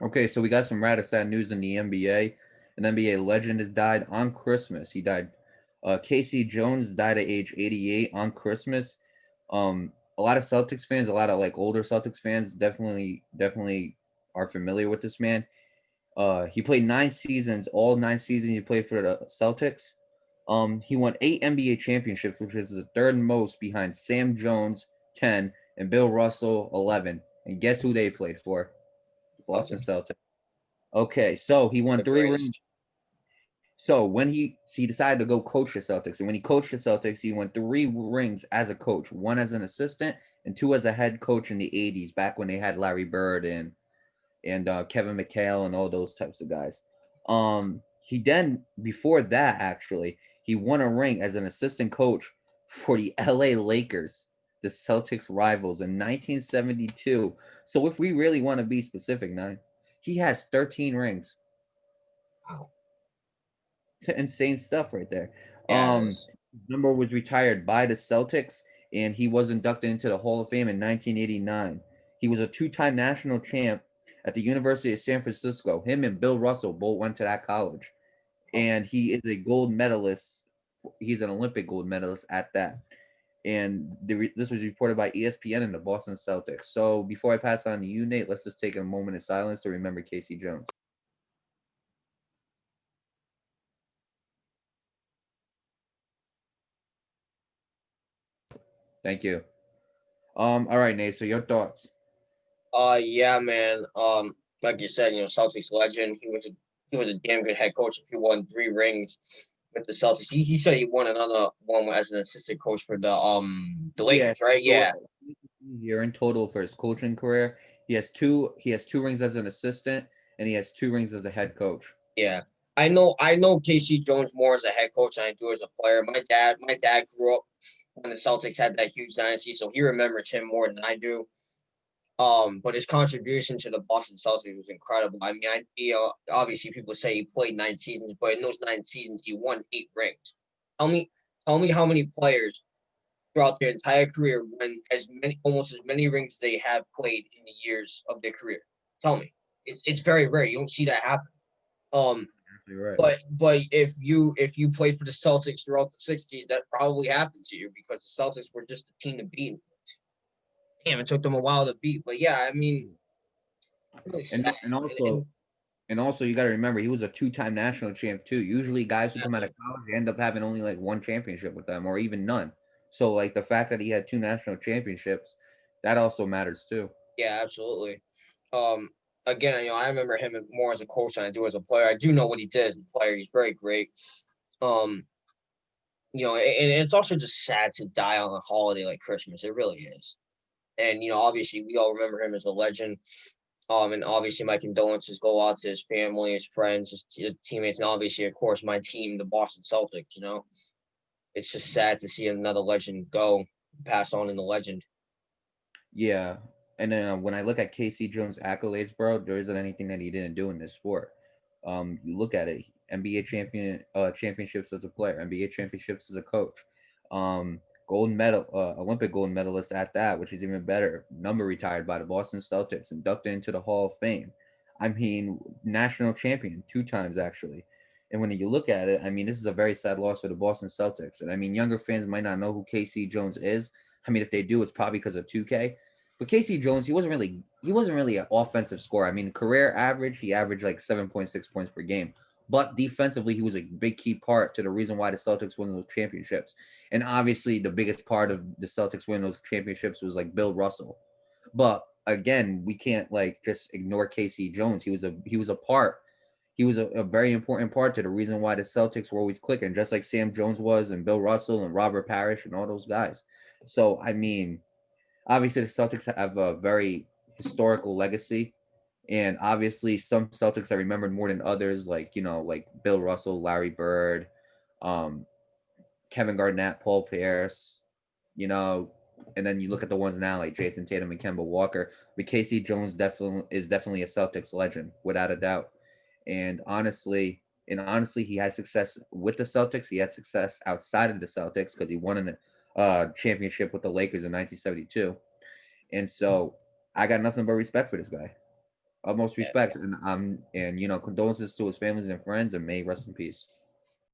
Okay, so we got some rather sad news in the NBA. An NBA legend has died on Christmas. He died. Casey Jones died at age 88 on Christmas. A lot of Celtics fans, a lot of like older Celtics fans, definitely are familiar with this man. He played 9 seasons. All 9 seasons he played for the Celtics. He won 8 NBA championships, which is the third most behind Sam Jones 10 and Bill Russell 11. And guess who they played for? Boston Celtics, Celtics. Okay, so he won the 3 rings. greatest. So when he decided to go coach the Celtics, and when he coached the Celtics, he won 3 rings as a coach, one as an assistant, and 2 as a head coach in the '80s, back when they had Larry Bird and Kevin McHale and all those types of guys. He then before that actually he won a ring as an assistant coach for the LA Lakers, the Celtics rivals in 1972. So if we really want to be specific, nine, he has 13 rings. Wow. Insane stuff right there. Yeah, it Um, is. Number was retired by the Celtics, and he was inducted into the Hall of Fame in 1989. He was a two-time national champ at the University of San Francisco. Him and Bill Russell both went to that college, Oh, and he is a gold medalist. He's an Olympic gold medalist at that. And this was reported by ESPN and the Boston Celtics. So before I pass on to you, Nate, let's just take a moment of silence to remember Casey Jones. Thank you. All right, Nate. So your thoughts? yeah, man. Like you said, Celtics legend. He was a damn good head coach. He won 3 rings with the Celtics. He said he won another one as an assistant coach for the Yeah. Lakers, right? So Yeah, year in total for his coaching career. He has two. He has 2 rings as an assistant, and he has 2 rings as a head coach. yeah. I know Casey Jones more as a head coach than I do as a player. My dad grew up when the Celtics had that huge dynasty, so he remembers him more than I do. But his contribution to the Boston Celtics was incredible. I mean, obviously people say he played 9 seasons, but in those 9 seasons, he won 8 rings. Tell me, tell me how many players throughout their entire career win almost as many rings as they have played in the years of their career. Tell me, it's very rare. You don't see that happen. Um, You're right. but if you played for the Celtics throughout the '60s, that probably happened to you because the Celtics were just a team to beat. Damn, it took them a while to beat. But yeah, I mean, really And sad. and And, also and and also you got to remember he was a two-time national champ too. Usually guys who come out of exactly. college end up having only like one championship with them or even none. So like the fact that he had 2 national championships, that also matters too. Yeah, absolutely. Um, Again, I remember him more as a coach than I do as a player. I do know what he did as a player. He's very great. Um, and it's also just sad to die on a holiday like Christmas. It really is. And obviously, we all remember him as a legend. And obviously, my condolences go out to his family, his friends, his teammates, and obviously, of course, my team, the Boston Celtics. It's just sad to see another legend go, pass on in the legend. Yeah. And then when I look at Casey Jones' accolades, bro, there isn't anything that he didn't do in this sport. You look at it, NBA championships as a player, NBA championships as a coach, gold medal, Olympic gold medalist at that, which is even better. Number retired by the Boston Celtics, inducted into the Hall of Fame. I mean, national champion 2 times actually. And when you look at it, I mean, this is a very sad loss for the Boston Celtics. And I mean, younger fans might not know who Casey Jones is. I mean, if they do, it's probably because of 2K. But Casey Jones, he wasn't really an offensive scorer. I mean, career average, he averaged like 7.6 points per game. But defensively, he was a big key part to the reason why the Celtics won those championships. And obviously, the biggest part of the Celtics winning those championships was like Bill Russell. But again, we can't like just ignore Casey Jones. He was a very important part to the reason why the Celtics were always clicking, just like Sam Jones was and Bill Russell and Robert Parrish and all those guys. So I mean, obviously the Celtics have a very historical legacy, and obviously some Celtics are remembered more than others, like like Bill Russell, Larry Bird, um, Kevin Garnett, Paul Pierce, you know, and then you look at the ones now like Jason Tatum and Kemba Walker. But Casey Jones definitely a Celtics legend without a doubt. And honestly, he had success with the Celtics. He had success outside of the Celtics because he won a championship with the Lakers in 1972. And so I got nothing but respect for this guy. utmost Yeah, respect, and condolences to his families and friends, and may he rest in peace.